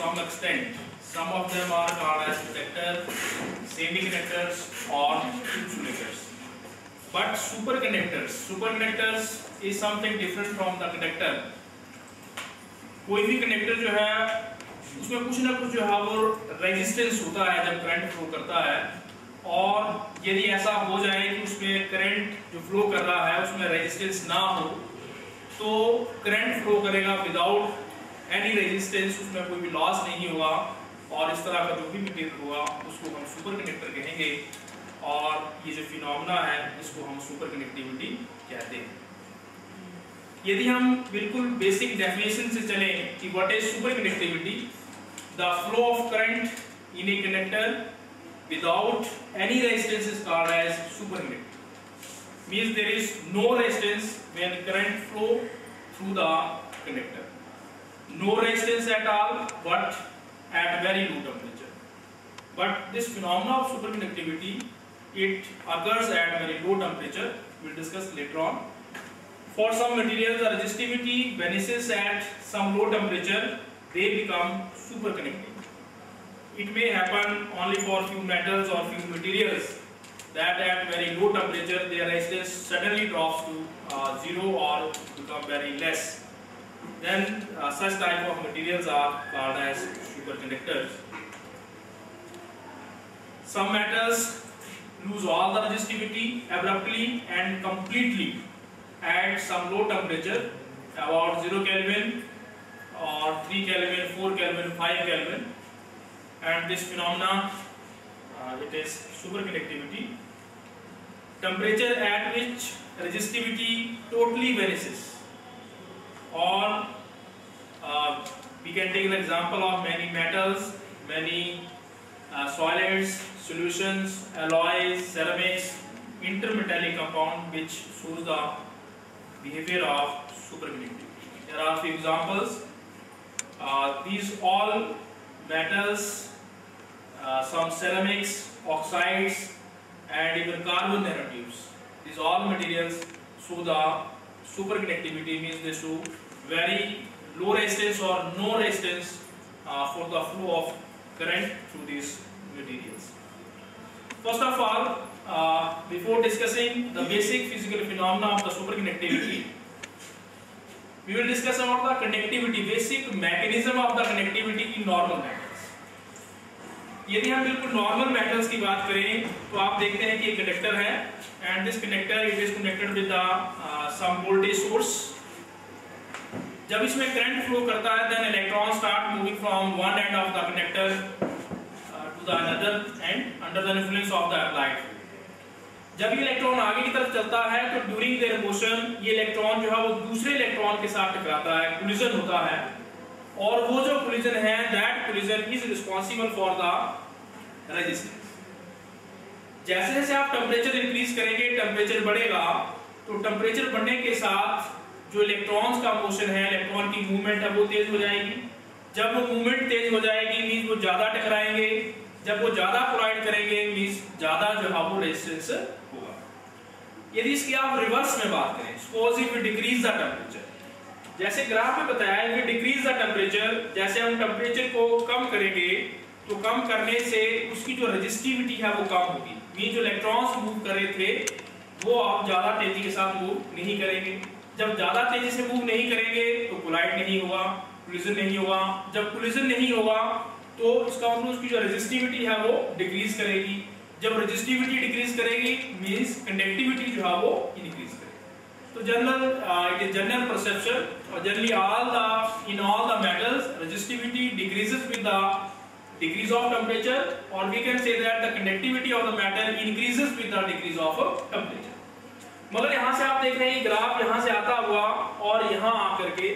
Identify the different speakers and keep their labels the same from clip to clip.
Speaker 1: some extent. Some of them are called as conductor, semiconductors or insulators. But superconductors is something different from the conductor. कोई भी conductor जो है उसमें कुछ ना कुछ जो है वो रेजिस्टेंस होता है जब करंट फ्लो करता है, और यदि ऐसा हो जाए कि उसमें करंट जो फ्लो कर रहा है उसमें रेजिस्टेंस ना हो तो करंट फ्लो करेगा विदाउट एनी रेजिस्टेंस, उसमें कोई भी लॉस नहीं होगा, और इस तरह का जो भी मटेरियल होगा उसको हम सुपर कंडक्टर कहेंगे, और ये जो फिनोमेना है इसको हम सुपर कंडक्टिविटी कहते हैं। यदि हम बिल्कुल बेसिक डेफिनेशन से चलें कि what is super conductivity, the flow of current in a conductor without any resistance is called as superconductor. Means there is no resistance when current flow through the conductor. No resistance at all, but at very low temperature. But this phenomena of superconductivity, it occurs at very low temperature. We'll discuss later on. For some materials, the resistivity vanishes at some low temperature. They become superconducting. It may happen only for few metals or few materials that at very low temperature their resistance suddenly drops to zero or become very less. Then such type of materials are called as superconductors. Some metals lose all the resistivity abruptly and completely at some low temperature, about 0 Kelvin or 3 Kelvin, 4 Kelvin, 5 Kelvin. And this phenomena, it is superconductivity. Temperature at which resistivity totally vanishes. Or we can take an example of many metals, many solids, solutions, alloys, ceramics, intermetallic compound which shows the behavior of superconductivity. There are a few examples. These all metals, some ceramics, oxides, and even carbon nanotubes. These all materials show the superconductivity, means they show very low resistance or no resistance for the flow of current through these materials. First of all, before discussing the basic physical phenomena of the superconductivity, we will discuss about the conductivity, basic mechanism of the conductivity in normal metals. यदि हम बिल्कुल normal metals की बात करें तो आप देखते हैं कि एक कंडक्टर है, and this conductor it is connected with some voltage source. जब इसमें करंट फ्लो करता है then electron start moving from one end of the conductor to the another end under the influence of the applied field. जब ये electron आगे की तरफ चलता है तो ड्यूरिंग देयर मोशन ये इलेक्ट्रॉन जो है वो दूसरे इलेक्ट्रॉन के साथ टकराता है, कोलिजन होता है, और वो जो कोलिजन है that collision is responsible for the resistance. जैसे जैसे आप टेम्परेचर इंक्रीज करेंगे टेम्परेचर बढ़ेगा, तो टेम्परेचर बढ़ने के साथ जो इलेक्ट्रॉन्स का मोशन है, इलेक्ट्रॉन की मूवमेंट है वो तेज हो जाएगी. जब वो मूवमेंट तेज हो जाएगी मींस वो ज्यादा टकराएंगे, जब वो ज्यादा कोलाइड करेंगे मींस ज्यादा जो है वो रेजिस्टेंस होगा. यदि इसकी आप रिवर्स में बात करें, suppose if we decrease the temperature, जैसे ग्राफ में बताया है कि डिक्रीज द टेम्परेचर, जैसे हम टेम्परेचर को कम करेंगे तो कम करने से उसकी जो रेजिस्टिविटी है वो कम होगी. मीन जो इलेक्ट्रॉन्स मूव कर रहे थे वो आप ज्यादा तेजी के साथ मूव नहीं करेंगे. जब ज्यादा तेजी से मूव नहीं करेंगे तो कोलाइड नहीं होगा, कोलिजन नहीं होगा. जब कोलिजन नहीं होगा तो इसका मतलब उसकी जो रेजिस्टिविटी है वो डिक्रीज करेगी. जब रेजिस्टिविटी डिक्रीज करेगी मींस कंडक्टिविटी जो है वो इंक्रीज करेगी. तो general it is general perception, और generally in all the metals resistivity decreases with the decrease of temperature, or we can say that the conductivity of the metal increases with the decrease of temperature. मगर यहाँ से आप देख रहे हैं graph यहाँ से आता हुआ और यहाँ आकर के,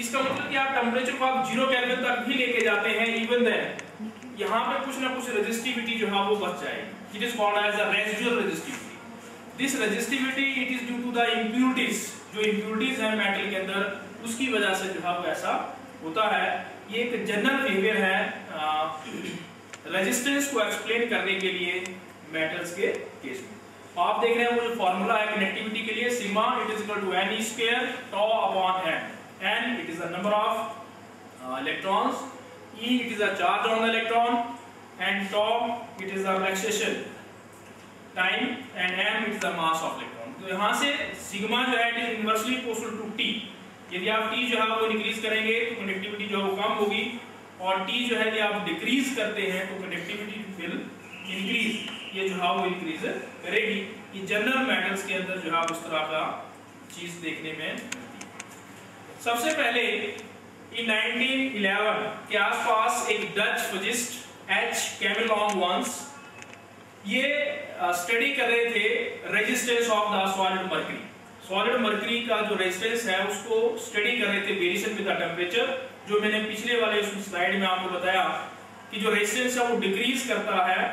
Speaker 1: इसका मतलब कि आप टेम्परेचर को आप 0 केल्विन तक भी लेके जाते हैं, इवन देन यहाँ पे कुछ ना कुछ रेजिस्टिविटी जो है वो बच जाएगी. It is called as a residual resistivity. This resistivity it is due to the impurities. जो इम्प्यूरिटीज है मेटल के अंदर उसकी वजह से जो है वो ऐसा होता है. ये एक जनरल बिहेवियर है रेजिस्टेंस को एक्सप्लेन करने के लिए मेटल्स के केस में. आप देख रहे हैं वो जो फॉर्मूला है कंडक्टिविटी के लिए, sigma it is equal to n square tau upon n. n it is the number of electrons, E it is a charge on the electron, and tau it is the relaxation time, and m it is the mass of electron. तो यहाँ से sigma जो है it is inversely proportional to t. यदि आप t जो है वो इंक्रीज करेंगे तो कंडक्टिविटी जो है वो कम होगी, और t जो है यदि आप डिक्रीज करते हैं तो कंडक्टिविटी विल इंक्रीज, ये जो है वो इंक्रीज करेगी। ये जनरल मेटल्स के अंदर जो है उस तरह का चीज देखने में। सबसे पहले in 1911 के आसपास एक डच फिजिस्ट एच कैमेलॉन वंस ये स्टडी कर रहे थे resistance of the solid mercury. Solid mercury का जो रेजिस्टेंस है उसको स्टडी कर रहे थे वेरिएशन विद द टेम्परेचर। जो मैंने पिछले वाले स्लाइड में आपको बताया कि जो रेजिस्टेंस है वो डिक्रीज करता है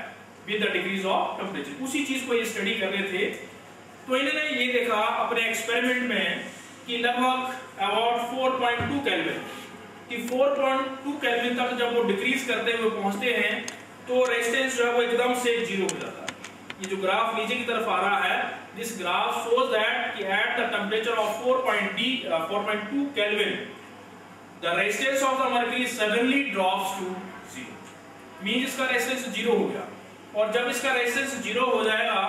Speaker 1: with the decrease of temperature, उसी चीज को ये स्टडी कर रहे थे। तो इन्होंने ये देखा अपने एक्सपेरिमेंट में कि लगभग अबाउट 4.2 केल्विन कि 4.2 केल्विन तक जब वो डिक्रीज करते हुए पहुंचते हैं तो रेजिस्टेंस जो है वो एकदम से जीरो हो जाता है। ये जो ग्राफ नीचे की तरफ आ रहा है, दिस ग्राफ शोज दैट कि at the temperature of 4.2 kelvin the resistance of the mercury suddenly drops to zero. Means इसका रेजिस्टेंस जीरो हो गया, और जब इसका रेजिस्टेंस जीरो हो जाएगा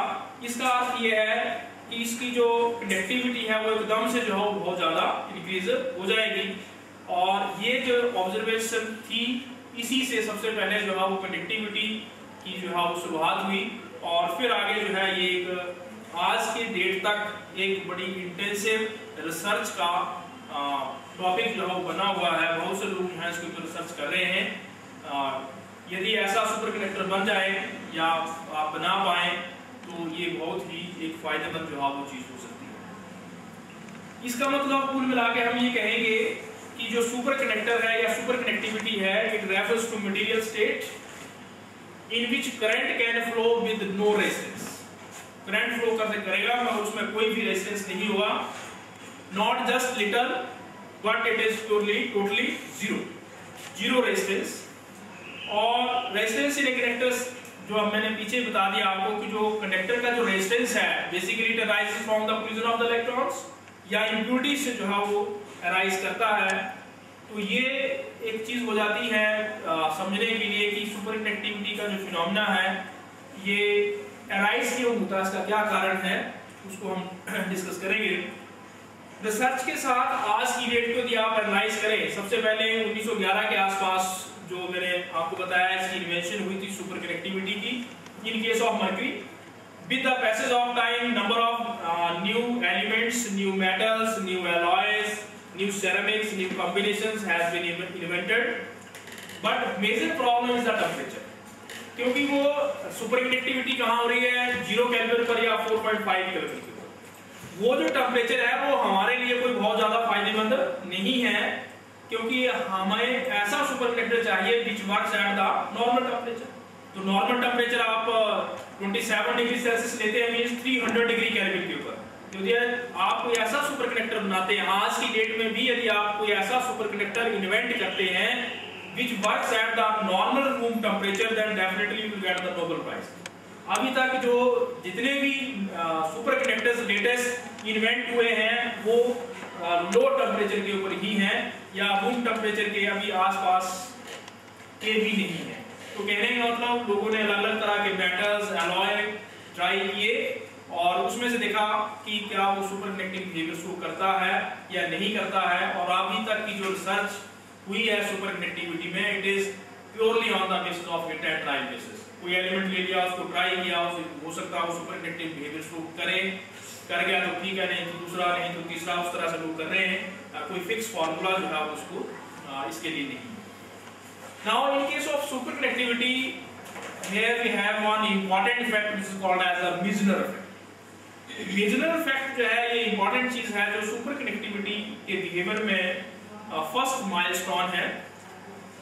Speaker 1: इसका अर्थ ये है कि इसकी जो कंडक्टिविटी है वो एकदम से जो है बहुत ज्यादा इंक्रीज हो जाएगी। और ये जो ऑब्जर्वेशन थी इसी से सबसे पहले जो है वो कंडक्टिविटी की जो है वो शुरुआत हुई, और फिर आगे जो है ये एक आज के डेट तक एक बड़ी इंटेंसिव रिसर्च का टॉपिक जो है वो बना हुआ है। बहुत से लोग जो है इसके ऊपर रिसर्च कर रहे हैं। यदि ऐसा सुपर कंडक्टर बन जाए या आप बना पाए तो ये बहुत ही एक फायदेमंद जो है वो चीज हो सकती है। इसका मतलब कुल मिला के हम ये कहेंगे कि जो सुपर कंडक्टर है या सुपर कंडक्टिविटी है, it refers to material state in which current can flow with no resistance. Current flow करेगा मगर उसमें कोई भी रेजिस्टेंस नहीं होगा, not just little but it is totally zero resistance. और रेजिस्टेंस इन कंडक्टर्स जो मैंने पीछे बता दिया आपको कि जो कंडक्टर का जो रेजिस्टेंस है basically it arises from the collision of the electrons या इम्प्योरिटी से जो है वो अराइज करता है। तो ये एक चीज हो जाती है समझने के लिए कि सुपर कंडक्टिविटी का जो फिनोमेना है ये अराइज क्यों होता है, इसका क्या कारण है, उसको हम डिस्कस करेंगे। रिसर्च के साथ आज की डेट को यदि आप एनालाइज करें, सबसे पहले 1911 के आसपास जो मैंने आपको बताया इसकी इन्वेंशन हुई थी सुपर कंडक्टिविटी की in case of mercury. With the passage of time number of new elements, new metals, new alloys, new ceramics, new combinations has been invented, but major problem is the temperature. क्योंकि वो super conductivity कहाँ हो रही है, 0 kelvin पर या 4.5 kelvin पर। वो जो टेम्परेचर है वो हमारे लिए कोई बहुत ज्यादा फायदेमंद नहीं है, क्योंकि हमें ऐसा सुपर कंडक्टर चाहिए विच works at the normal temperature. तो नॉर्मल टेम्परेचर आप 27 डिग्री सेल्सियस लेते हैं मींस 300 डिग्री केल्विन के ऊपर। यदि आप कोई ऐसा सुपर कंडक्टर बनाते हैं, आज की डेट में भी यदि आप कोई ऐसा सुपर कंडक्टर इन्वेंट करते हैं which works at the normal room temperature, then definitely you will get the Nobel prize. अभी तक जो जितने भी सुपर कंडक्टर्स लेटेस्ट इन्वेंट हुए हैं वो लो टेम्परेचर के ऊपर ही हैं या रूम टेम्परेचर के अभी आसपास के भी नहीं है। तो कहने का मतलब लोगों ने अलग अलग तरह के मेटल्स, एलॉय ट्राई किए और उसमें से देखा कि क्या वो सुपर कंडक्टिंग बिहेवियर शो करता है या नहीं करता है। और अभी तक की जो रिसर्च हुई है सुपर कंडक्टिविटी में, it is purely on the basis of hit and trial basis. कोई एलिमेंट ले लिया, उसको ट्राई किया, हो सकता है वो सुपर कंडक्टिंग बिहेवियर शो करे, कर गया तो ठीक है, नहीं तो दूसरा, नहीं तो तीसरा, उस तरह से लोग कर रहे हैं। कोई फिक्स फार्मूला जो है उसको इसके लिए नहीं। Now in case of superconductivity, here we have one important effect which is called as the Meissner effect. Meissner effect जो है ये important चीज है जो superconductivity के behavior में first milestone है।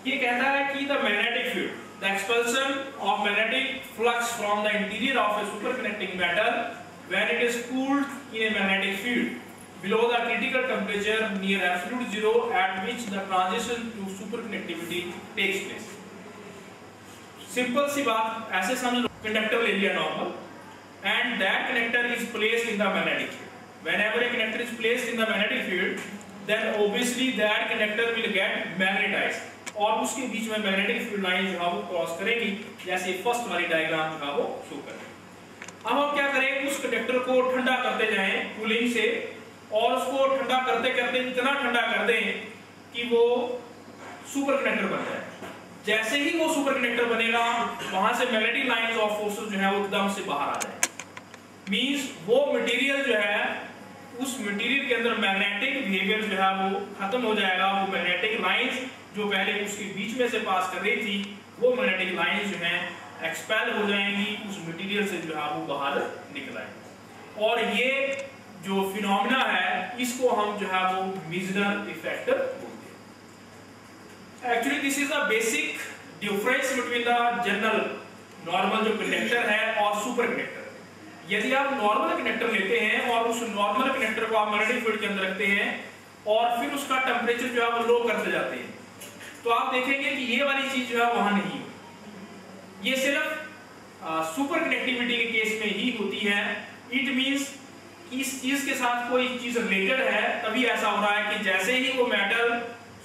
Speaker 1: ये कहता है कि the magnetic field, the expulsion of magnetic flux from the interior of a superconducting metal when it is cooled in a magnetic field below the critical temperature near absolute zero at which the transition to superconductivity takes place. Simple सी बात, ऐसे समझ लो conductor ले लिया normal and that connector is placed in the magnetic field. Whenever a connector is placed in the magnetic field, then obviously that connector will get magnetized. और उसके बीच में magnetic field line जो है वो क्रॉस करेगी, जैसे फर्स्ट वाली diagram जो है वो शो करेगी। अब हम क्या करें, उस कंडक्टर को ठंडा करते जाएं कूलिंग से, और उसको ठंडा करते करते इतना ठंडा कर दें कि वो सुपर कंडक्टर बन जाए। जैसे ही वो सुपर कंडक्टर बनेगा, वहां से मैग्नेटिक लाइंस ऑफ फोर्सेस जो है वो एकदम से बाहर आ जाए। मींस वो मटेरियल जो है, उस मटेरियल के अंदर मैग्नेटिक बिहेवियर जो है वो खत्म हो जाएगा। वो मैग्नेटिक लाइंस जो पहले उसके बीच में से पास कर रही थी, वो मैग्नेटिक लाइंस जो है एक्सपेल हो जाएंगी, उस मटेरियल से जो है वो बाहर निकल आएंगे। और ये जो फिनोमेना है, इसको हम जो है वो मीजनर इफेक्ट बोलते हैं। Actually this is the basic difference between the general normal जो कंडक्टर है और सुपर कंडक्टर। यदि आप नॉर्मल कंडक्टर लेते हैं और उस नॉर्मल कंडक्टर को आप मैग्नेटिक फील्ड के अंदर रखते हैं और फिर उसका टेम्परेचर जो है वो लो करते जाते हैं, तो आप देखेंगे कि ये वाली चीज जो है वहां नहीं होती। ये सिर्फ सुपर कंडक्टिविटी के केस में ही होती है। इट मींस कि इस चीज के साथ कोई चीज रिलेटेड है, तभी ऐसा हो रहा है कि जैसे ही वो मेटल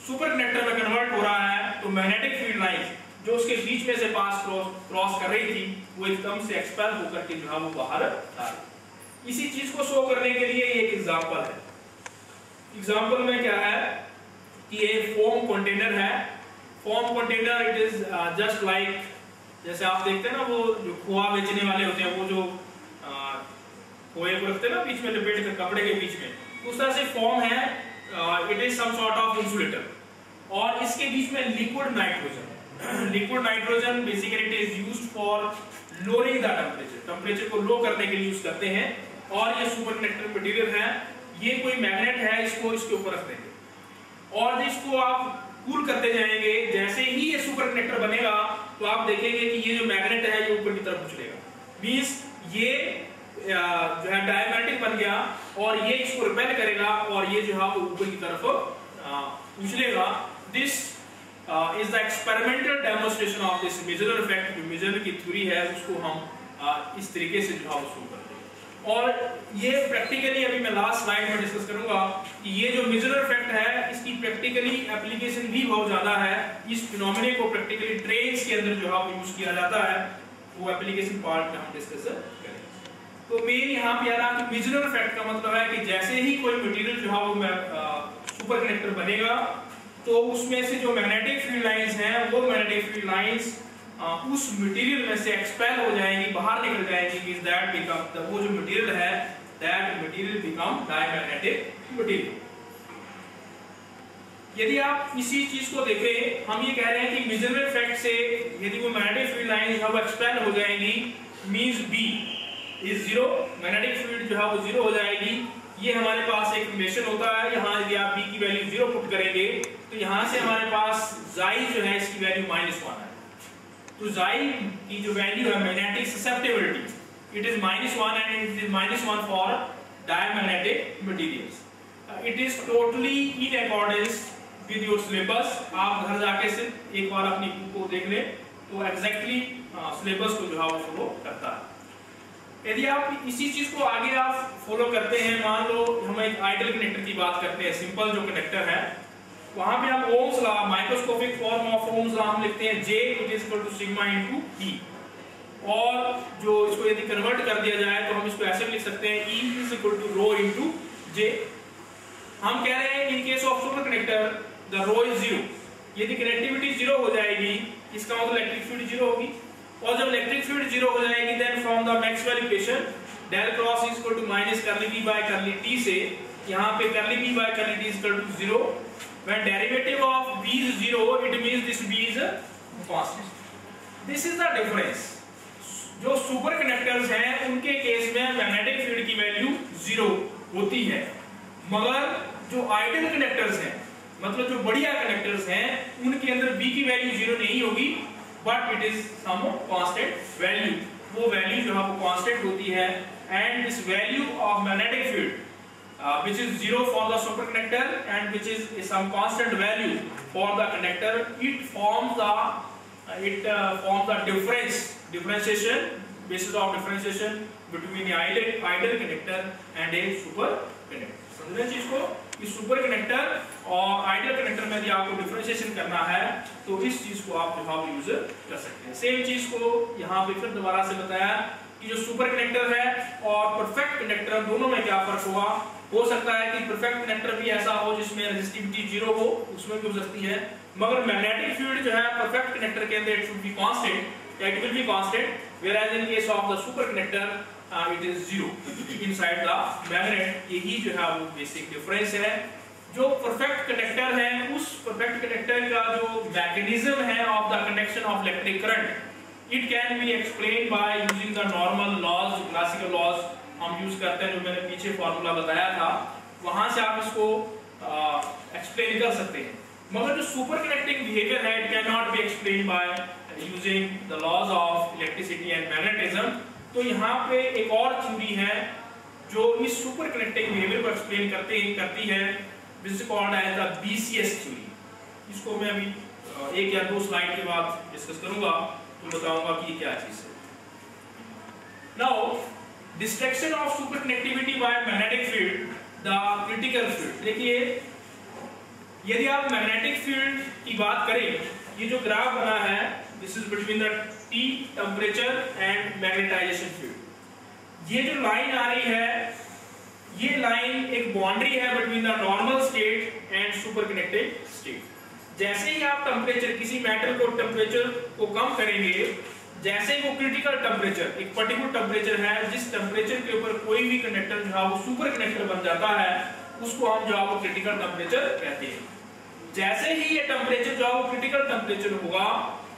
Speaker 1: सुपर कंडक्टर में कन्वर्ट हो रहा है, तो मैग्नेटिक फील्ड लाइंस जो उसके बीच में से पास क्रॉस कर रही थी, वो एकदम से एक्सपेल होकर के जो है वो बाहर आ रही। इसी चीज को शो करने के लिए एक एग्जांपल है। एग्जांपल में क्या है कि ये फोम कंटेनर है। Foam container it is just like, जैसे आप देखते हैं ना वो जो खोआ बेचने वाले होते हैं, वो जो खोए को रखते हैं ना बीच में लपेट कर कपड़े के बीच में, उस तरह से फॉर्म है। It is some sort of insulator, और इसके बीच में liquid nitrogen. Liquid nitrogen basically it is used for lowering the temperature, temperature को लो करने के लिए यूज करते हैं। और ये सुपर कंडक्टर मटेरियल है, ये कोई मैग्नेट है, इसको इसके ऊपर रख देंगे और इसको आप कूल करते जाएंगे। जैसे ही ये सुपर कंडक्टर बनेगा, तो आप देखेंगे कि ये जो मैग्नेट है ये ऊपर की तरफ उछलेगा। मींस ये जो है डायमैग्नेटिक बन गया, और ये इसको रिपेल करेगा और ये जो है वो ऊपर की तरफ उछलेगा। This is the experimental demonstration of this Meissner effect. जो मेजरर की थ्योरी है उसको हम इस तरीके से जो है उसको करते हैं। और ये प्रैक्टिकली अभी मैं लास्ट स्लाइड में डिस्कस करूंगा कि ये जो मेजरर इफेक्ट है, इसकी प्रैक्टिकली एप्लीकेशन भी बहुत ज्यादा है। इस फिनोमेना को प्रैक्टिकली ट्रेन्स के अंदर जो है वो यूज किया जाता है, वो एप्लीकेशन पार्ट में हम डिस्कस करेंगे। तो मेन यहाँ पे आ रहा कि मेजरर इफेक्ट का मतलब है कि जैसे ही कोई मटेरियल जो है वो सुपर कंडक्टर बनेगा, तो उसमें से जो मैग्नेटिक फील्ड लाइंस हैं, वो मैग्नेटिक फील्ड लाइंस उस मटेरियल में से एक्सपेल हो जाएंगी, बाहर निकल जाएंगी। दैट बिकम, वो जो मटेरियल है, that material become diamagnetic material. यदि आप इसी चीज को देखें, हम ये कह रहे हैं कि मेजरर इफेक्ट से यदि वो मैग्नेटिक फील्ड लाइंस जो है वो एक्सपेल हो जाएंगी, means B is zero, magnetic field जो है वो जीरो हो जाएगी। ये हमारे पास एक रिलेशन होता है। यहाँ यदि आप बी की वैल्यू जीरो पुट करेंगे, तो यहाँ से हमारे पास जाई जो है इसकी वैल्यू -1 है। तो जाई की जो वैल्यू है magnetic susceptibility, it is -1 and it is -1 for diamagnetic materials. It is totally in accordance with your syllabus. आप घर जाके सिर्फ एक बार अपनी बुक को देख लें, तो एग्जैक्टली सिलेबस को जो है वो फॉलो करता है। यदि आप इसी चीज को आगे आप फॉलो करते हैं, मान लो हम एक आइडियल कनेक्टर की बात करते हैं, सिंपल जो कनेक्टर है, वहां पे हम Ohm's law, microscopic form of Ohm's law हम लिखते हैं J it is equal to sigma into E। और जो इसको यदि कन्वर्ट कर दिया जाए तो हम इसको ऐसे लिख सकते हैं E is equal to rho into J। हम कह रहे हैं in case of super connector the rho is 0। यदि कनेक्टिविटी 0 हो जाएगी, इसका मतलब इलेक्ट्रिक फील्ड 0 होगी, और जब इलेक्ट्रिक फील्ड 0 हो जाएगी, then from the Maxwell equation del cross is equal to minus curly B by curly T से, यहाँ पे curly B by curly T is equal to 0। When derivative of B is 0, it means this B is constant. This is the difference. जो super conductors हैं उनके case में magnetic field की value 0 होती है, मगर जो आइडियल कंडक्टर्स हैं, मतलब जो बढ़िया कंडक्टर्स हैं, उनके अंदर B की वैल्यू 0 नहीं होगी, but it is some constant value. वो वैल्यू जो है वो कांस्टेंट होती है, and this value of magnetic field which is 0 for the superconductor and which is some constant value for the conductor, it forms the differentiation basis of differentiation between the ideal conductor and a superconductor. समझना चीज को कि super connector और ideal connector में यदि आपको differentiation करना है तो इस चीज को आप जो यूज कर सकते हैं। सेम चीज को यहाँ पे फिर दोबारा से बताया कि जो सुपर कनेक्टर है और परफेक्ट कनेक्टर दोनों में क्या फर्क होगा। हो सकता है कि परफेक्ट कनेक्टर भी ऐसा हो जिसमें रेजिस्टिविटी 0 हो, उसमें भी हो सकती है, मगर मैग्नेटिक फील्ड जो है परफेक्ट कनेक्टर के अंदर it should be constant, it will be constant, whereas in case of the super connector it is 0 inside the magnet। यही जो है वो बेसिक डिफरेंस है। जो परफेक्ट कनेक्टर है उस परफेक्ट कनेक्टर का जो मैकेनिज्म है of the conduction of electric current, it can be explain by using the normal laws, classical laws use यूज करते हैं, जो मैंने पीछे फॉर्मूला बताया था, वहां से आप इसको एक्सप्लेन कर सकते हैं। मगर जो सुपर कनेक्टिंग बिहेवियर है it can not be explain by using the laws of electricity and magnetism. तो यहाँ पे एक और थ्योरी है जो इस सुपर कनेक्टिंग बिहेवियर को एक्सप्लेन करती है, जिसे called as the BCS theory. इसको मैं अभी 1 या 2 स्लाइड के बाद डिस्कस करूंगा, तो बताऊंगा कि क्या चीज है। Now destruction of super connectivity by magnetic field, the critical field. देखिए यदि आप मैग्नेटिक फील्ड की बात करें, ये जो ग्राफ बना है this is between the T temperature and magnetization field. ये जो लाइन आ रही है ये लाइन एक बाउंड्री है between the normal state and super connected state. जैसे ही आप टेम्परेचर किसी मेटल को टेम्परेचर को कम करेंगे, जैसे ही वो क्रिटिकल टेम्परेचर, एक पर्टिकुलर टेम्परेचर है जिस टेम्परेचर के ऊपर कोई भी कंडक्टर जो है वो सुपर कंडक्टर बन जाता है, उसको हम जो है वो क्रिटिकल टेम्परेचर कहते हैं। जैसे ही ये टेम्परेचर जो है वो क्रिटिकल टेम्परेचर होगा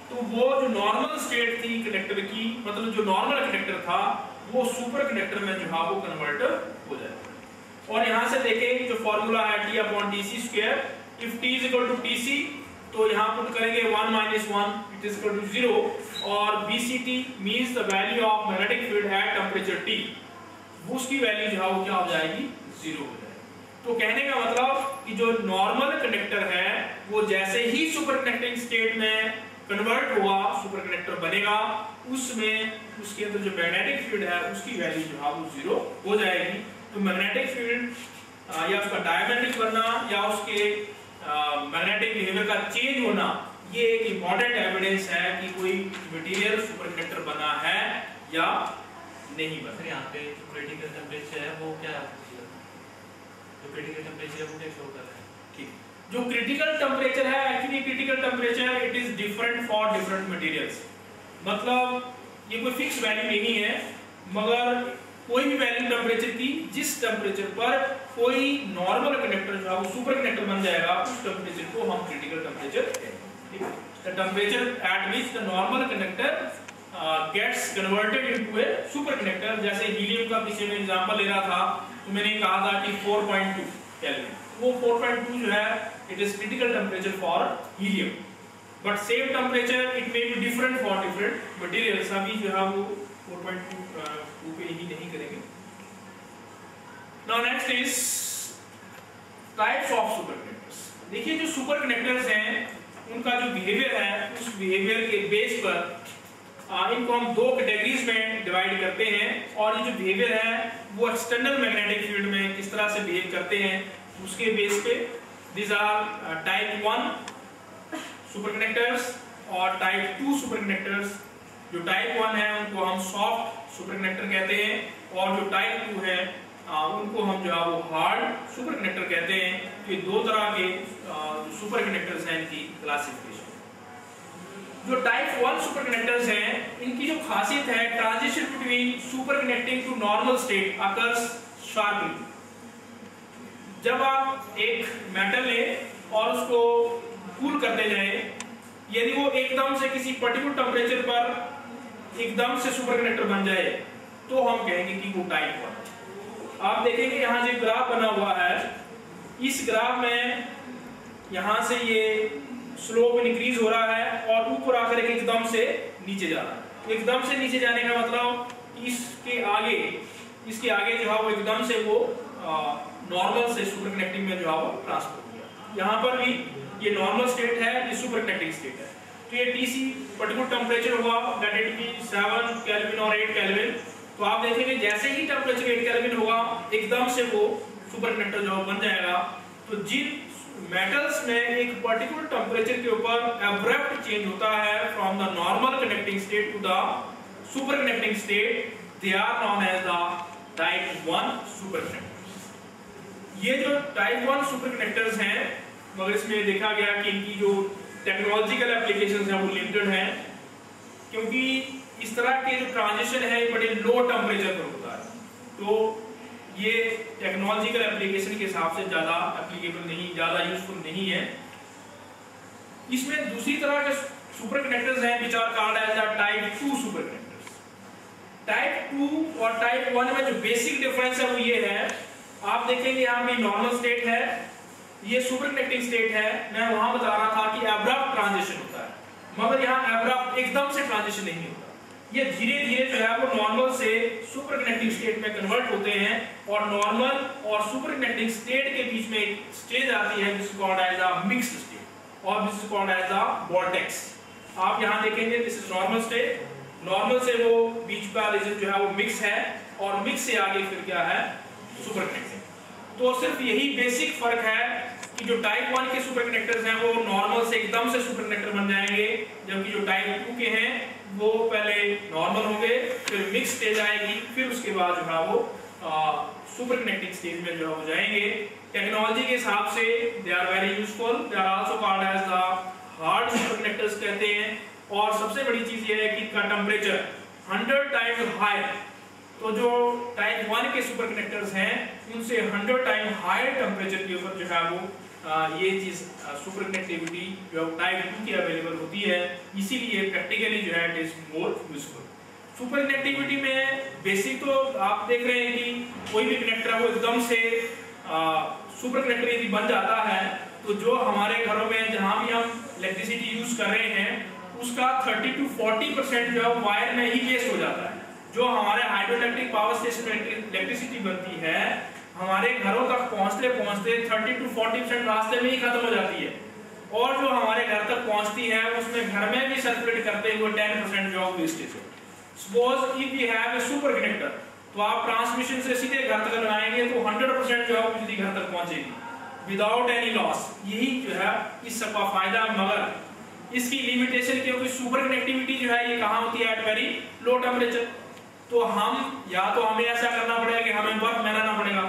Speaker 1: तो वो जो नॉर्मल स्टेट थी कंडक्टर की, मतलब जो नॉर्मल कंडक्टर था, वो सुपर कंडक्टर में जो है वो कन्वर्ट हो जाएगा। और यहां से देखें जो फॉर्मूला है T/Tc², if T is equal to Tc, तो यहां पुट करेंगे 1 - 1 इट इज इक्वल टू 0, और BCT means the value of magnetic field at temperature T, उसकी वैल्यू जो है वो क्या हो जाएगी, 0 हो जाएगी। तो कहने का मतलब कि जो नॉर्मल कंडक्टर है वो जैसे ही सुपर कंडक्टिंग स्टेट में कन्वर्ट हुआ, सुपर कंडक्टर बनेगा, उसमें उसके अंदर जो मैग्नेटिक फील्ड है उसकी वैल्यू जो है वो 0 हो जाएगी। तो मैग्नेटिक फील्ड या उसका डायमेट्रिक बनना या उसके मैग्नेटिक बिहेवियर का चेंज होना, ये एक इंपॉर्टेंट एविडेंस है कि कोई मटेरियल सुपर कंडक्टर बना है या नहीं बना।
Speaker 2: यहाँ पे जो क्रिटिकल टेम्परेचर है वो क्या है, जो क्रिटिकल टेम्परेचर है वो क्या शो कर रहा है?
Speaker 1: ठीक, जो क्रिटिकल टेम्परेचर है actually critical temperature it is different for different materials. मतलब ये कोई फिक्स वैल्यू नहीं है, मगर कोई भी वैल्यू टेम्परेचर की जिस टेम्परेचर पर कोई नॉर्मल कंडक्टर जो है वो सुपर कंडक्टर बन जाएगा, उस टेम्परेचर को हम क्रिटिकल टेम्परेचर कहते हैं। The temperature at which the normal conductor gets converted into a super conductor. जैसे हीलियम का पीछे मैं एग्जांपल ले रहा था, तो मैंने कहा था कि 4.2 केल्विन, वो 4.2 जो है it is critical temperature for helium, but same temperature it may be different for different materials. अभी जो है वो 4.2 पे ही नहीं करेंगे। Now next is types of super conductors. देखिए जो सुपर कंडक्टर्स हैं उनका जो बिहेवियर है, उस बिहेवियर के बेस पर इनको हम 2 कैटेगरीज में डिवाइड करते हैं, और ये जो बिहेवियर है वो एक्सटर्नल मैग्नेटिक फील्ड में किस तरह से बिहेव करते हैं उसके बेस पे। This are type 1 super conductors और टाइप 2 सुपर कंडक्टर्स। जो टाइप 1 है उनको हम सॉफ्ट सुपर कंडक्टर कहते हैं, और जो टाइप 2 है उनको हम जो है वो हार्ड सुपर कंडक्टर कहते हैं। ये 2 तरह के सुपर कंडक्टर्स हैं, इनकी क्लासिफिकेशन। जो टाइप 1 सुपर कंडक्टर्स हैं इनकी जो खासियत है, transition between super conducting to normal state occurs sharply. जब आप एक मेटल लें और उसको कूल करते जाएं, यदि वो एकदम से किसी पर्टिकुलर टेम्परेचर पर एकदम से सुपर कंडक्टर बन जाए तो हम कहेंगे कि वो टाइप 1। आप देखेंगे यहाँ जो ग्राफ बना हुआ है, इस ग्राफ में यहाँ से ये स्लोप इंक्रीज हो रहा है और ऊपर आकर एकदम से नीचे जा रहा है। एकदम से नीचे जाने का मतलब इसके आगे जो है वो एकदम से वो नॉर्मल से सुपर कनेक्टिंग में जो है वो ट्रांसफर हो गया। यहाँ पर भी ये नॉर्मल स्टेट है, ये सुपर कनेक्टिंग स्टेट है। तो ये TC पर्टिकुलर टेम्परेचर होगा, दैट इट बी 7 केल्विन और 8 केल्विन। तो आप देखेंगे जैसे ही टेम्परेचर 8 केल्विन होगा एकदम से वो सुपर कंडक्टर जो बन जाएगा। तो जिन मेटल्स में एक पर्टिकुलर टेम्परेचर के ऊपर एब्रप्ट चेंज होता है from the normal conducting state to the super conducting state, they are known as the type 1 super conductors. ये जो टाइप 1 सुपर कंडक्टर्स हैं, मगर इसमें देखा गया कि इनकी जो टेक्नोलॉजिकल एप्लीकेशंस हैं वो लिमिटेड हैं, क्योंकि इस तरह के जो ट्रांजिशन है बड़े लो टेम्परेचर पर होता है, तो ये टेक्नोलॉजिकल एप्लीकेशन के हिसाब से ज्यादा एप्लीकेबल नहीं, ज्यादा यूजफुल नहीं है। इसमें दूसरी तरह के सुपर कंडक्टर्स हैं which are called as the type 2 super conductors. Type 2 और टाइप 1 में जो बेसिक डिफरेंस है वो ये है, आप देखेंगे यहाँ में नॉर्मल स्टेट है, ये सुपर कंडक्टिंग स्टेट है। मैं वहां बता रहा था कि एब्रप्ट ट्रांजिशन होता है, मगर यहाँ एब्रप्ट एकदम से ट्रांजिशन नहीं होता, ये धीरे धीरे जो है वो नॉर्मल से सुपर कंडक्टिंग स्टेट में कन्वर्ट होते हैं, और नॉर्मल और सुपर कंडक्टिंग स्टेट के बीच में एक स्टेज आती है जिसको called as the mixed state, और this is called as the vortex. आप यहाँ देखेंगे this is normal state, normal से वो बीच का रीजन जो है वो मिक्स है, और मिक्स से आगे फिर क्या है सुपर कंडक्टिंग। तो सिर्फ यही बेसिक फर्क है कि जो टाइप 1 के सुपर कंडक्टर्स हैं वो नॉर्मल से एकदम से सुपर कंडक्टर बन जाएंगे, जबकि जो टाइप 2 के हैं वो पहले नॉर्मल होंगे, फिर मिक्स स्टेज आएगी, फिर उसके बाद जो है वो सुपर कंडक्टिंग स्टेज में जो हो जाएंगे। टेक्नोलॉजी के हिसाब से they are very useful, they are also called as the hard super conductors कहते हैं। और सबसे बड़ी चीज ये है कि इनका टेम्परेचर 100 टाइम्स हाई, तो जो टाइप 1 के सुपर कंडक्टर्स हैं उनसे 100 टाइम हायर टेम्परेचर के ऊपर जो है वो ये चीज सुपर कंडक्टिविटी जो टाइप 2 की अवेलेबल होती है, इसीलिए प्रैक्टिकली जो है it is more useful. Super conductivity में बेसिक तो आप देख रहे हैं कि कोई भी कनेक्टर है वो एकदम से सुपर कंडक्टर यदि बन जाता है, तो जो हमारे घरों में जहां भी हम इलेक्ट्रिसिटी यूज कर रहे हैं उसका 30 to 40% जो है वायर में ही वेस्ट हो जाता है। जो हमारे हाइड्रो इलेक्ट्रिक पावर स्टेशन में इलेक्ट्रिसिटी बनती है, हमारे घरों तक पहुंचते पहुंचते 30 to 40% रास्ते में ही खत्म हो जाती है, और जो हमारे घर तक पहुंचती है उसमें घर में भी सर्कुलेट करते हुए 10% जो वेस्टेज है। Suppose if we have a super conductor, तो आप ट्रांसमिशन से सीधे घर तक लगाएंगे तो 100% जो है बिजली घर तक पहुंचेगी विदाउट एनी लॉस। यही जो है इस सब का फायदा, मगर इसकी लिमिटेशन क्योंकि सुपर कनेक्टिविटी जो है ये कहाँ होती है एट वेरी लो टेम्परेचर, तो हम या तो हमें ऐसा करना पड़ेगा कि हमें बर्फ में रहना पड़ेगा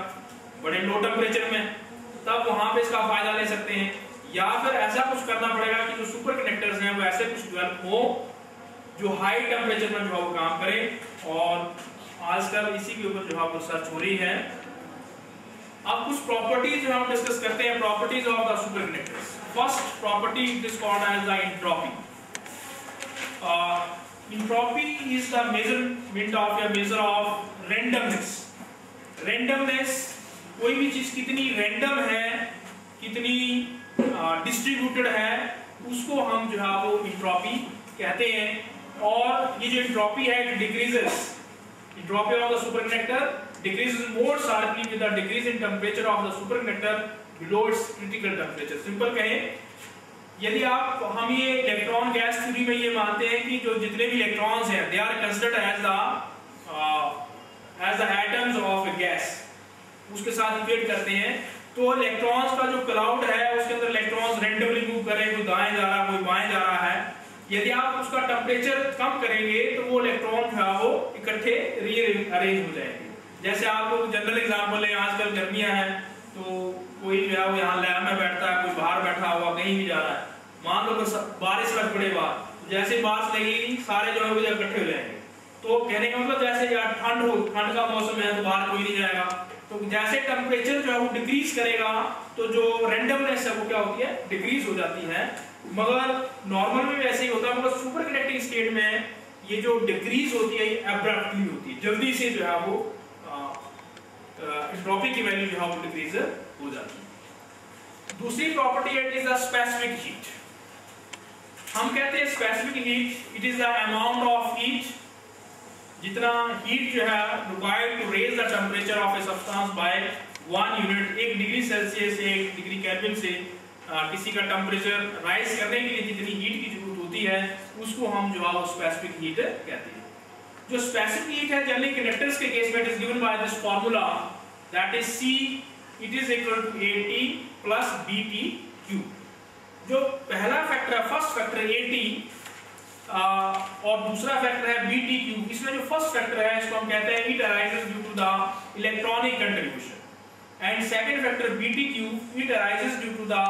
Speaker 1: बड़े लो टेम्परेचर में, तब वहां पे इसका फायदा ले सकते हैं, या फिर ऐसा कुछ करना पड़ेगा कि जो सुपर कनेक्टर्स हैं वो ऐसे कुछ डेवलप हो जो हाई टेम्परेचर में जो है वो काम करें, और आजकल इसी के ऊपर जो है रिसर्च हो रही है। अब कुछ प्रॉपर्टीज जो हम डिस्कस करते हैं, properties of the super conductors. First property is called as the entropy. Entropy is the measurement of या मेजर ऑफ रैंडमनेस। रैंडमनेस, कोई भी चीज कितनी रैंडम है, कितनी डिस्ट्रीब्यूटेड है, उसको हम जो है वो एंट्रोपी कहते हैं। और ये जो एंट्रोपी है it decreases, entropy of the superconductor decreases more sharply with the decrease in temperature of the superconductor below its critical temperature। Simple कहें, यदि हम ये इलेक्ट्रॉन गैस थ्योरी में ये मानते हैं कि जो जितने भी इलेक्ट्रॉन्स हैं they are considered as the atoms of a gas, उसके साथ इक्वेट करते हैं, तो इलेक्ट्रॉन्स का जो क्लाउड है उसके अंदर इलेक्ट्रॉन्स रैंडमली मूव कर रहे हैं, कोई दाएं जा रहा है कोई बाएं जा रहा है। यदि आप उसका टेम्परेचर कम करेंगे तो वो इलेक्ट्रॉन जो है वो इकट्ठे रीअरेंज हो जाएंगे। जैसे आप लोग जनरल एग्जांपल है, आजकल गर्मियां हैं तो कोई जो है वो यहाँ लैब में बैठता है, कोई बाहर बैठा हुआ कहीं भी जा रहा है, मान लो बारिश लग पड़े बाहर, जैसे बारिश लगेगी सारे जो है वो इकट्ठे हो जाएंगे। तो कहने का मतलब जैसे यार ठंड हो, ठंड का मौसम है तो बाहर कोई नहीं जाएगा, तो जैसे टेम्परेचर जो है वो डिक्रीज करेगा तो जो रैंडमनेस है वो क्या होती है, डिक्रीज हो जाती है। मगर नॉर्मल में वैसे ही होता है, मगर सुपर कंडक्टिंग स्टेट में ये जो डिक्रीज होती है ये एब्रप्टली होती है, जल्दी से जो है वो एंट्रोपी की वैल्यू जो है वो डिक्रीज हो जाती है। दूसरी property it is the specific heat. हम कहते हैं specific heat it is the amount of heat, जितना हीट जो है required to raise the temperature of a substance by 1 unit, 1 degree Celsius से 1 डिग्री केल्विन से किसी का टेम्परेचर राइज करने के लिए जितनी हीट की जरूरत होती है उसको हम जो है वो स्पेसिफिक हीट कहते हैं। जो स्पेसिफिक हीट है जनरली कंडक्टर्स के केस में it is given by this formula that is C it is equal to AT plus BT cube. जो पहला फैक्टर है, फर्स्ट फैक्टर है AT और दूसरा फैक्टर है BT क्यूब, इसमें जो फर्स्ट फैक्टर है इसको हम कहते हैं it arises due to the electronic contribution and second factor BT cube it arises due to the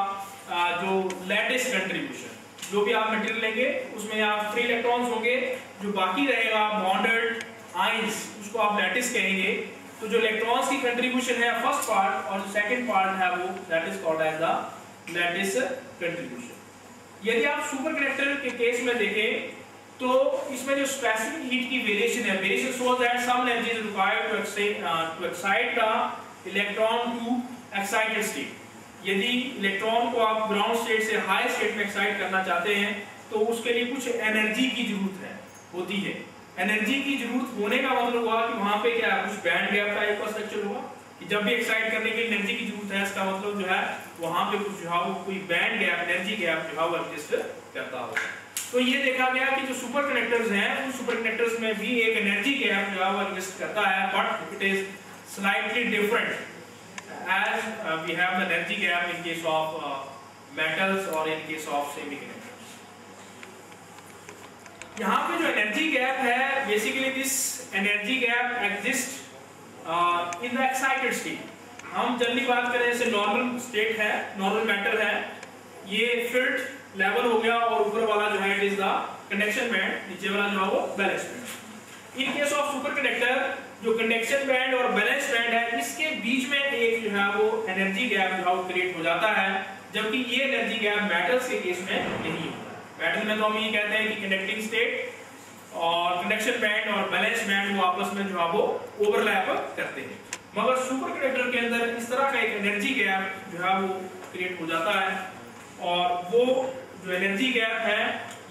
Speaker 1: जो लैटिस कंट्रीब्यूशन। जो भी आप मटेरियल लेंगे उसमें आप फ्री इलेक्ट्रॉन्स होंगे, जो बाकी रहेगा बॉन्डेड आयंस उसको आप लैटिस कहेंगे। तो जो इलेक्ट्रॉन्स की कंट्रीब्यूशन है फर्स्ट पार्ट और जो सेकंड पार्ट है वो that is called as the lattice contribution. यदि आप सुपर कंडक्टर के केस में देखें तो इसमें जो स्पेसिफिक हीट की वेरिएशन है, variation shows that some energy is required to excite the electron to excited state. यदि इलेक्ट्रॉन को आप ग्राउंड स्टेट से हाई स्टेट में एक्साइट करना चाहते हैं तो उसके लिए कुछ एनर्जी की जरूरत होती है। एनर्जी की जरूरत होने का मतलब हुआ कि वहां पे क्या कुछ बैंड गैप टाइप का स्ट्रक्चर होगा कि जब भी एक्साइट करने के लिए एनर्जी की जरूरत है, इसका मतलब जो है वहां पे कुछ जो है वो कोई बैंड गैप, एनर्जी गैप जो है वो एग्जिस्ट करता होगा। तो ये देखा गया कि जो सुपर कंडक्टर्स हैं उन सुपर कंडक्टर्स में भी एक एनर्जी गैप जो है वो एग्जिस्ट करता है, but it is slightly different as we have the energy gap in case of metals or in case of semiconductors. यहाँ पे जो एनर्जी गैप है, basically this energy gap exist in the excited state. हम generally बात करें जैसे normal state है, normal matter है, ये फिल्ड लेवल हो गया और ऊपर वाला जो है it is the conduction band, नीचे वाला जो है वो balance band. In case of super conductor जो कंडक्शन बैंड और बैलेंस बैंड है इसके बीच में एक जो है वो एनर्जी गैप जो है वो क्रिएट हो जाता है, जबकि ये एनर्जी गैप मेटल्स के केस में नहीं होता है। मेटल में तो हम ये कहते हैं कि कंडक्टिंग स्टेट और कंडक्शन बैंड और बैलेंस बैंड वो आपस में जो है वो ओवरलैप करते हैं, मगर सुपर कंडक्टर के अंदर इस तरह का एक एनर्जी गैप जो है वो क्रिएट हो जाता है और वो जो एनर्जी गैप है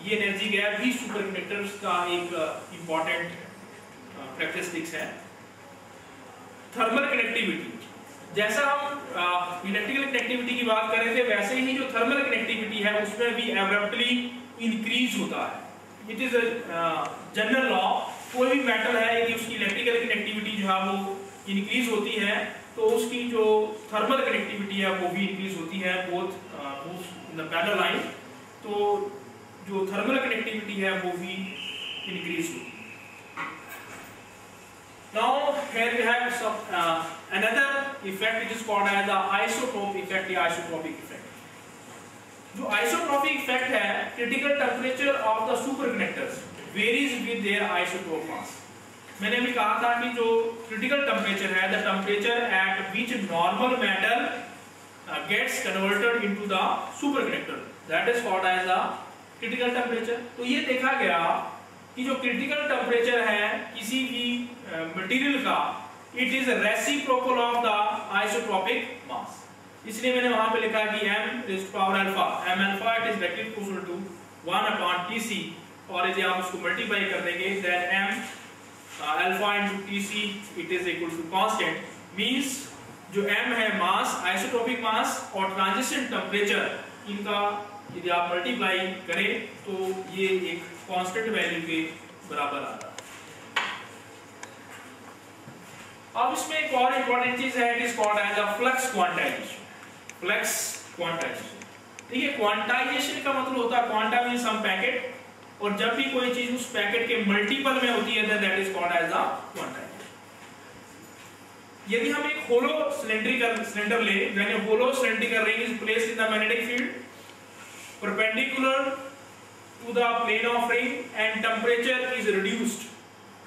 Speaker 1: ये एनर्जी गैप भी सुपर कंडक्टर्स का एक इंपॉर्टेंट कैरेक्टरिस्टिक्स है। थर्मल कनेक्टिविटी, जैसा हम इलेक्ट्रिकल कनेक्टिविटी की बात कर रहे थे वैसे ही जो थर्मल कनेक्टिविटी है उसमें भी एब्रप्टली इंक्रीज होता है। इट इज जनरल लॉ, कोई भी मेटल है यदि उसकी इलेक्ट्रिकल कनेक्टिविटी जो है वो इंक्रीज होती है तो उसकी जो थर्मल कनेक्टिविटी है वो भी इंक्रीज होती है, both in the parallel line. तो जो थर्मल कनेक्टिविटी है वो भी इंक्रीज होती है। Now here we have some another effect which is called as the isotope effect या isotropic effect। जो isotropic effect है, critical temperature of the superconductors varies with their isotope mass। मैंने अभी कहा था कि जो critical temperature है, the temperature at which normal metal gets converted into the superconductor, that is called as the critical temperature। तो ये देखा गया कि जो क्रिटिकल टेम्परेचर है किसी भी मटेरियल का it is reciprocal of the isotropic mass, इसलिए मैंने वहां पे लिखा कि m raised to power alpha, m alpha it is directly proportional to 1 upon Tc, और यदि आप उसको मल्टीप्लाई कर देंगे then m alpha into Tc it is equal to constant, means जो m है मास, आइसोट्रोपिक मास और ट्रांजिशन टेम्परेचर इनका यदि आप मल्टीप्लाई करें तो ये एक कांस्टेंट वैल्यू के बराबर आता है। अब इसमें एक और इंपॉर्टेंट चीज है, it is called as a flux quantization. Flux quantization, देखिए क्वांटाइजेशन का मतलब होता है क्वांटा मींस सम पैकेट, और जब भी कोई चीज उस पैकेट के मल्टीपल में होती है that is called as a quantization. यदि हम एक होलो सिलेंडर ले, when a hollow cylindrical ring is placed in the magnetic field perpendicular to the plane of ring and temperature is reduced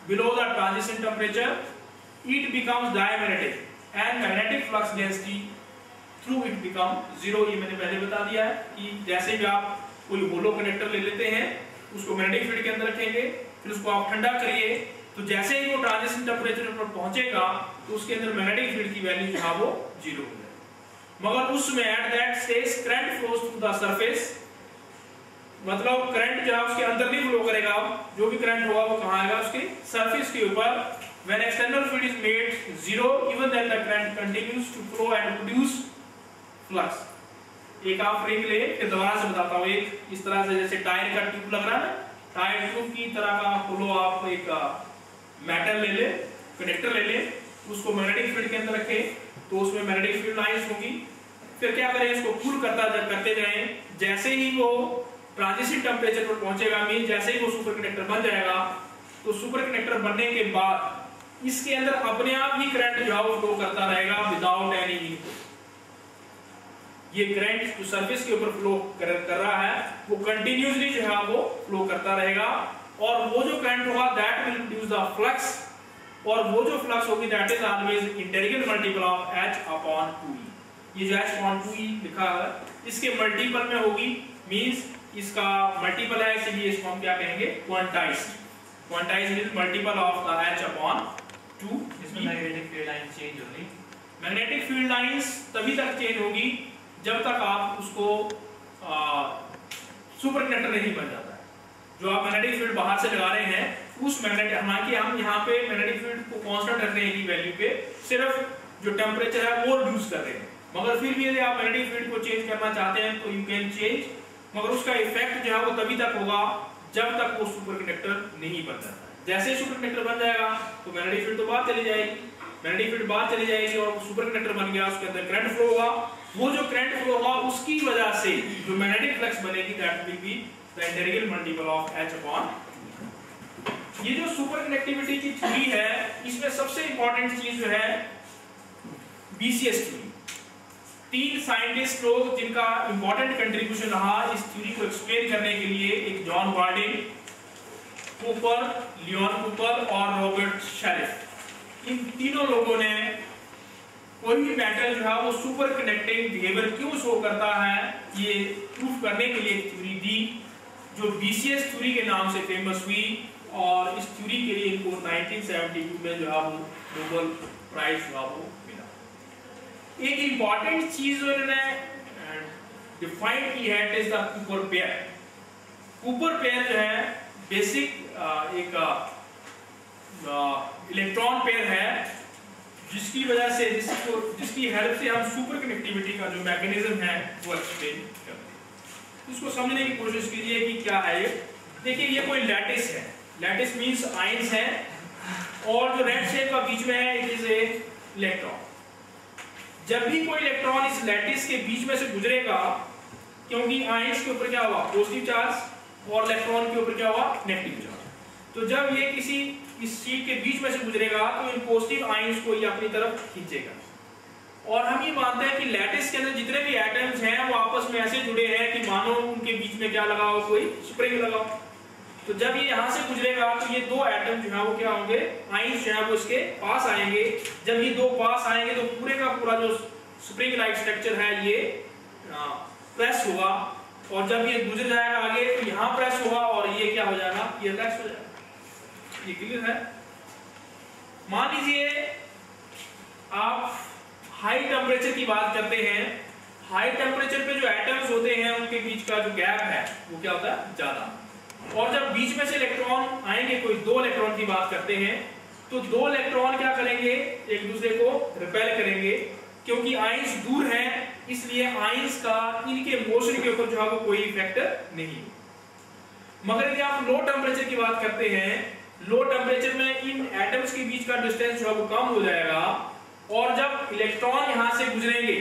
Speaker 1: below the transition temperature, it becomes diamagnetic and magnetic flux density through it become zero। ये मैंने पहले बता दिया है कि जैसे भी आप कोई होलो कंडक्टर ले लेते हैं उसको मैग्नेटिक फील्ड के अंदर रखेंगे, फिर उसको आप ठंडा करिए तो जैसे ही वो ट्रांजिशन टेम्परेचर पर पहुंचेगा तो उसके अंदर मैग्नेटिक फील्ड की वैल्यू जो है वो जीरो हो जाएगी, मगर उसमें at that stage current flows through the surface, मतलब करंट जो है उसके अंदर नहीं फ्लो करेगा, जो भी करंट होगा वो कहां आएगा उसके सरफेस के ऊपर। When external field is made zero even then the current continues to flow and produce flux. एक आप रिंग ले, फिर दोबारा से बताता हूं, एक इस तरह से जैसे टायर का ट्यूब लग रहा है ना, टायर ट्यूब की तरह का होलो आप एक मेटल ले ले, कंडक्टर ले ले, उसको मैग्नेटिक फील्ड के अंदर रखें, तो उसमें मैग्नेटिक फील्ड लाइंस होगी। फिर क्या करें, इसको कूल करते जाएं। जैसे ही वो ट्रांजिशन टेम्परेचर पर पहुंचेगा, मीन जैसे ही वो सुपर कंडक्टर बन जाएगा, तो सुपर कंडक्टर बनने के बाद इसके अंदर अपने आप ही करंट जो है वो फ्लो करता रहेगा विदाउट एनी इनपुट। ये करंट जो सरफेस के ऊपर फ्लो कर रहा है वो कंटिन्यूसली जो है वो फ्लो करता रहेगा, और वो जो करंट होगा that will produce the flux, और वो जो फ्लक्स होगी that is always integral multiple of h/2e। ये जो h/2e लिखा है इसके मल्टीपल में होगी, मींस इसका मल्टीपल है, इसलिए इसको हम क्या कहेंगे, quantized is multiple of the h/2।
Speaker 2: इसमें मैग्नेटिक फील्ड लाइन चेंज होगी।
Speaker 1: मैग्नेटिक फील्ड लाइंस तभी तक चेंज होगी जब तक आप उसको सुपर कंडक्टर नहीं बन जाता है। जो आप मैग्नेटिक फील्ड बाहर से लगा रहे हैं उस मैग्नेटिक, हालांकि हम यहाँ पे मैग्नेटिक फील्ड को कांस्टेंट रख रहे हैं की वैल्यू पे, सिर्फ जो टेम्परेचर है वो रिड्यूस कर रहे हैं, मगर फिर भी यदि आप मैग्नेटिक फील्ड को चेंज करना चाहते हैं तो यू कैन चेंज, मगर उसका इफेक्ट जो है वो तभी तक होगा जब तक वो सुपर कंडक्टर नहीं बन जाता। जैसे ही सुपर कंडक्टर बन जाएगा तो मैग्नेटिक फील्ड तो बाहर चली जाएगी, मैग्नेटिक फील्ड बाहर चली जाएगी और सुपर कंडक्टर बन गया, उसके अंदर करंट फ्लो होगा। वो जो करंट फ्लो होगा उसकी वजह से जो मैग्नेटिक फ्लक्स बनेगी that will be the integral multiple of h/। ये जो सुपर कंडक्टिविटी की थ्योरी है इसमें सबसे इंपॉर्टेंट चीज जो है BCS थ्योरी। 3 साइंटिस्ट लोग जिनका इंपॉर्टेंट कंट्रीब्यूशन रहा इस थ्योरी को एक्सप्लेन करने के लिए, एक जॉन वार्डिन, कूपर, लियोन कूपर और रॉबर्ट शेरिफ। इन तीनों लोगों ने कोई भी मेटल जो है वो सुपर कंडक्टिंग बिहेवियर क्यों शो करता है ये प्रूफ करने के लिए एक थ्योरी दी जो BCS थ्योरी के नाम से फेमस हुई, और इस थ्योरी के लिए इनको 1972 में जो है वो नोबेल प्राइज जो है वो मिला। एक इंपॉर्टेंट चीज उन्होंने डिफाइन की है, it is the Cooper pair. Cooper pair जो है बेसिक एक इलेक्ट्रॉन पेयर है जिसकी वजह से जिसकी हेल्प से हम सुपर कनेक्टिविटी का जो मैकेनिज्म है वो एक्सप्लेन करते हैं। इसको समझने की कोशिश कीजिए कि क्या है ये। देखिए ये कोई लैटिस है, लैटिस मींस आयंस है, और जो रेड शेप का बीच में है इट इज ए इलेक्ट्रॉन। जब भी कोई इलेक्ट्रॉन इस लैटिस के बीच में से गुजरेगा, क्योंकि आयंस के ऊपर क्या हुआ, पॉजिटिव चार्ज, और इलेक्ट्रॉन के ऊपर क्या हुआ, नेगेटिव चार्ज, तो जब ये किसी इस शीट के बीच में से गुजरेगा तो इन पॉजिटिव आयंस को ये अपनी तरफ खींचेगा। और हम ये मानते हैं कि लैटिस के अंदर जितने भी एटम्स हैं वो आपस में ऐसे जुड़े हैं कि मानो उनके बीच में क्या लगा हो, कोई स्प्रिंग लगा हो। तो जब ये यहाँ से गुजरेगा तो ये दो एटम जो है वो क्या होंगे, आयंस जो है वो इसके पास आएंगे। जब ये दो पास आएंगे तो पूरे का पूरा जो स्प्रिंग लाइक स्ट्रक्चर है ये प्रेस होगा, और जब ये गुजर जाएगा आगे तो यहाँ प्रेस होगा और ये क्या हो जाएगा, ये रिलैक्स हो जाएगा। ये क्लियर है। मान लीजिए आप हाई टेम्परेचर की बात करते हैं, हाई टेम्परेचर पे जो एटम्स होते हैं उनके बीच का जो गैप है वो क्या होता है, ज्यादा, और जब बीच में से इलेक्ट्रॉन आएंगे, कोई 2 इलेक्ट्रॉन की बात करते हैं, तो 2 इलेक्ट्रॉन क्या करेंगे, एक दूसरे को रिपेल करेंगे, क्योंकि आयंस दूर हैं, इसलिए आयंस का इनके मोशन के ऊपर जो है वो कोई इफेक्ट नहीं। मगर यदि आप लो टेम्परेचर की बात करते हैं, लो टेम्परेचर में इन एटम्स के बीच का डिस्टेंस जो है वो कम हो जाएगा, और जब इलेक्ट्रॉन यहां से गुजरेंगे,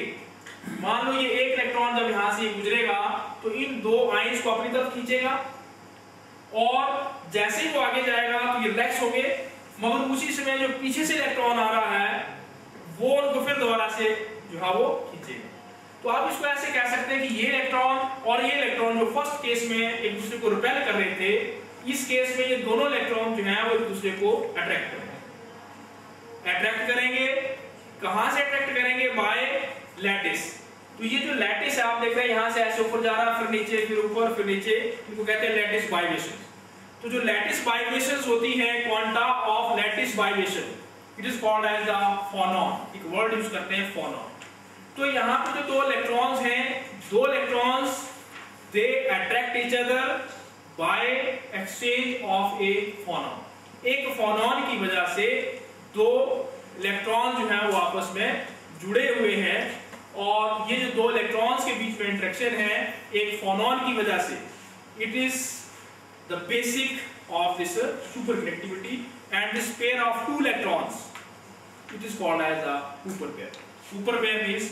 Speaker 1: मान लो ये एक इलेक्ट्रॉन जब यहां से गुजरेगा तो इन 2 आयंस को अपनी तरफ खींचेगा, और जैसे ही वो आगे जाएगा तो ये रिलैक्स होंगे, मगर उसी समय जो पीछे से इलेक्ट्रॉन आ रहा है वो उनको फिर दोबारा से जो है वो खींचेगा। तो आप इसको ऐसे कह सकते हैं कि ये इलेक्ट्रॉन और ये इलेक्ट्रॉन जो फर्स्ट केस में एक दूसरे को रिपेल कर रहे थे, इस केस में ये दोनों इलेक्ट्रॉन जो है वो एक दूसरे को अट्रैक्ट करेंगे। कहां से अट्रैक्ट करेंगे, बाय लैटिस। तो ये जो लैटिस है आप देख रहे हैं यहां से ऐसे ऊपर जा रहा है, फिर नीचे, फिर ऊपर, फिर नीचे, इनको कहते हैं लैटिस बाइवेशन। तो जो लैटिस बाइवेशंस होती हैं, quanta of lattice vibration, it is called as the phonon. एक वर्ड यूज करते हैं फोनॉन। तो यहाँ पे जो 2 इलेक्ट्रॉन्स हैं, 2 electrons they attract each other by exchange of a phonon. एक फोनॉन की वजह से 2 इलेक्ट्रॉन जो है वो आपस में जुड़े हुए हैं, और ये जो 2 इलेक्ट्रॉन्स के बीच में इंटरेक्शन है एक फोनॉन की वजह से, it is the basic of this super conductivity, and this pair of 2 electrons it is called as a Cooper pair. Cooper pair means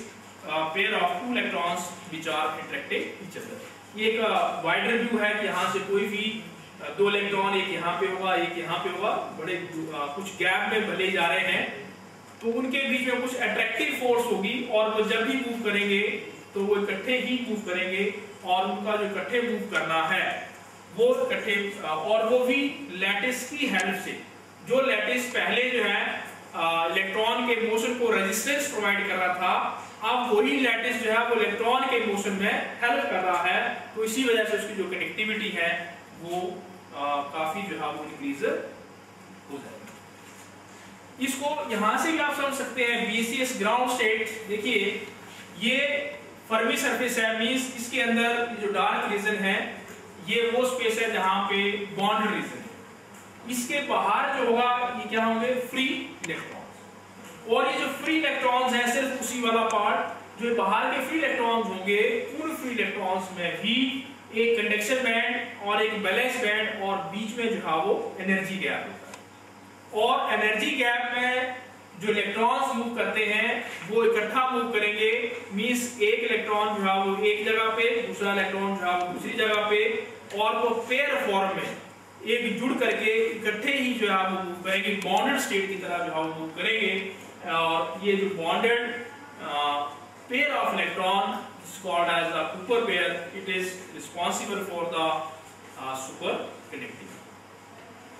Speaker 1: pair of two electrons which are attracting each other. ये एक wider view है कि यहाँ से कोई भी दो electron, एक यहाँ पे होगा एक यहाँ पे होगा, बड़े कुछ गैप में भले जा रहे हैं, तो उनके बीच में कुछ अट्रैक्टिव फोर्स होगी और वो जब भी मूव करेंगे तो वो इकट्ठे ही मूव करेंगे और उनका जो इकट्ठे मूव करना है वो इकट्ठे, और वो भी लैटिस की हेल्प से। जो लैटिस पहले जो है इलेक्ट्रॉन के मोशन को रेजिस्टेंस प्रोवाइड कर रहा था, अब वही लैटिस जो है वो इलेक्ट्रॉन के मोशन में हेल्प कर रहा है, तो इसी वजह से उसकी जो कनेक्टिविटी है वो काफी जो है वो इंक्रीज हो जाएगी। इसको यहां से भी आप समझ सकते हैं BCS ग्राउंड स्टेट। देखिए ये फर्मी सरफेस है, मींस इसके अंदर जो डार्क रीजन है ये वो स्पेस है जहां पे बॉन्ड रीजन है। इसके बाहर जो होगा ये क्या होंगे, फ्री इलेक्ट्रॉन्स, और ये जो फ्री इलेक्ट्रॉन्स है सिर्फ उसी वाला पार्ट जो बाहर के फ्री इलेक्ट्रॉन्स होंगे, उन फ्री इलेक्ट्रॉन्स में भी एक कंडक्शन बैंड और एक बैलेंस बैंड और बीच में जो है वो एनर्जी गैप होता है। और एनर्जी गैप में जो इलेक्ट्रॉन्स मूव करते हैं वो इकट्ठा मूव करेंगे, मींस एक इलेक्ट्रॉन जो है वो एक जगह पे, दूसरा इलेक्ट्रॉन जो है वो दूसरी जगह पे, और वो पेयर फॉर्म में एक जुड़ करके इकट्ठे ही जो है वो मूव करेंगे, बॉन्डेड स्टेट की तरह जो है वो मूव करेंगे। और ये जो bonded pair of electron is called as the Cooper pair. It is responsible for the superconductivity.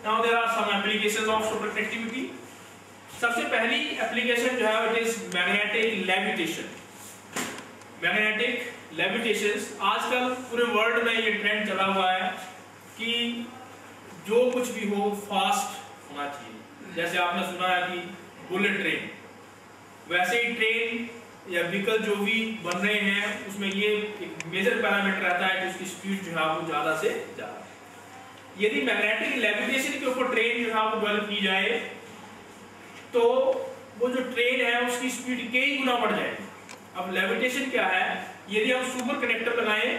Speaker 1: Now there are some applications of superconductivity. सबसे पहली एप्लीकेशन जो है it is magnetic levitation. Magnetic levitations आजकल पूरे वर्ल्ड में ये trend चला हुआ है कि जो कुछ भी हो फास्ट होना चाहिए। जैसे आपने सुना है कि बुलेट ट्रेन, वैसे ही ट्रेन या व्हीकल जो भी बन रहे हैं उसमें ये एक मेजर पैरामीटर रहता है कि उसकी स्पीड जो है वो ज्यादा से ज्यादा। यदि मैग्नेटिक लेविटेशन के ऊपर ट्रेन जो है वो डेवलप की जाए तो वो जो ट्रेन है उसकी स्पीड कई गुना बढ़ जाएगी। अब लेविटेशन क्या है, यदि हम सुपर कनेक्टर लगाएं,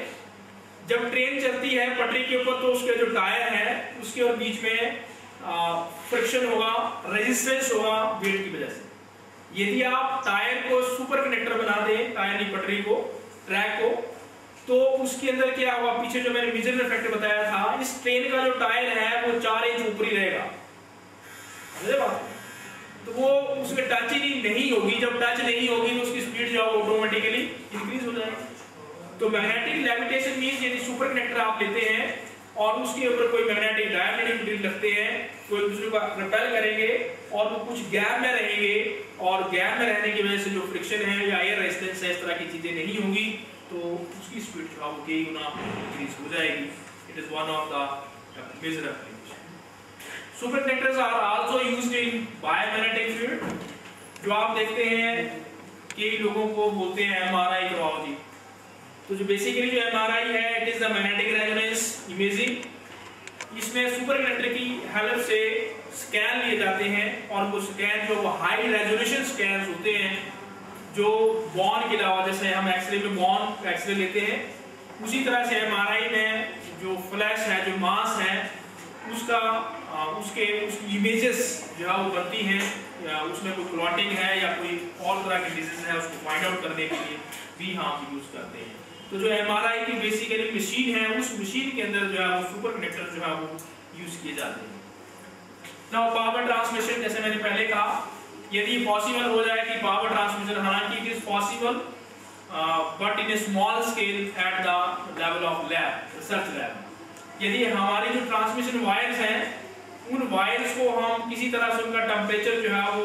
Speaker 1: जब ट्रेन चलती है पटरी के ऊपर तो उसके जो टायर है उसके और बीच में फ्रिक्शन होगा, रेजिस्टेंस होगा वेट की वजह से। यदि आप टायर को सुपर कनेक्टर बना दें, टायर की पटरी को, ट्रैक को, तो उसके अंदर क्या होगा, पीछे जो मैंने विजन फैक्टर बताया था, इस ट्रेन का जो टायर है वो 4 इंच ऊपर ही रहेगा, तो वो उसमें टच ही नहीं होगी। जब टच नहीं होगी तो उसकी स्पीड जो है ऑटोमेटिकली इंक्रीज हो जाएगी। तो मैग्नेटिक लेविटेशन मींस यदि सुपर कनेक्टर आप लेते हैं और उसके ऊपर कोई मैग्नेटिक डायमैग्नेटिक ड्रिल रखते हैं तो एक दूसरे को रिपेल करेंगे और वो कुछ गैप में रहेंगे, और गैप में रहने की वजह से जो फ्रिक्शन है या एयर रेजिस्टेंस है इस तरह की चीजें नहीं होंगी, तो उसकी स्पीड जो है वो कई गुना इंक्रीज हो जाएगी। It is one of the major application. Super connectors are also used in biomagnetic field. जो आप देखते हैं कई लोगों को बोलते हैं MRI करवाओ जी, तो जो बेसिकली जो MRI है it is the magnetic resonance imaging. इसमें सुपर कनेक्टर की हेल्प से स्कैन लिए जाते हैं और वो स्कैन जो हाई रेजोल्यूशन स्कैन होते हैं जो बॉर्न के अलावा, जैसे हम एक्सरे में बॉर्न का एक्सरे लेते हैं, उसी तरह से MRI में जो फ्लैश है, जो मास है, उसका उसकी इमेजेस जो है वो बनती हैं, या उसमें कोई क्लॉटिंग है या कोई और तरह की डिजीज है उसको फाइंड आउट करने के लिए भी हम यूज करते हैं। तो जो MRI की बेसिकली मशीन है, उस मशीन के अंदर जो है वो सुपर कनेक्टर जो है वो यूज किए जाते हैं। नाउ पावर ट्रांसमिशन, जैसे मैंने पहले कहा, यदि पॉसिबल हो जाए कि पावर ट्रांसमिशन, हालांकि it is possible but in A small scale at the level of lab, research lab. यदि हमारी जो ट्रांसमिशन वायर्स हैं उन वायर्स को हम किसी तरह से उनका टेम्परेचर जो है वो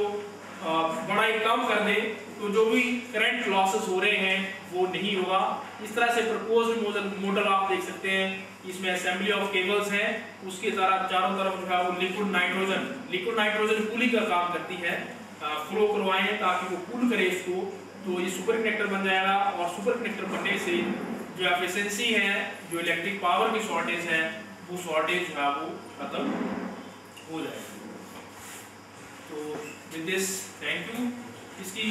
Speaker 1: बड़ा ही कम कर दें तो जो भी करंट लॉसेस हो रहे हैं वो नहीं होगा। इस तरह से प्रपोज्ड मॉडल आप देख सकते हैं, इसमें असेंबली ऑफ केबल्स हैं, उसके चारों तरफ जो है वो लिक्विड नाइट्रोजन कूलिंग का काम करती है, फ्लो करवाएं ताकि वो कूल करे इसको, तो ये सुपर कनेक्टर बन जाएगा। और सुपर कनेक्टर बनने से जो एफिशिएंसी है, जो इलेक्ट्रिक पावर की शॉर्टेज है, वो शॉर्टेज जो है वो खत्म हो जाएगी। तो विद दिस थैंक यू। इसकी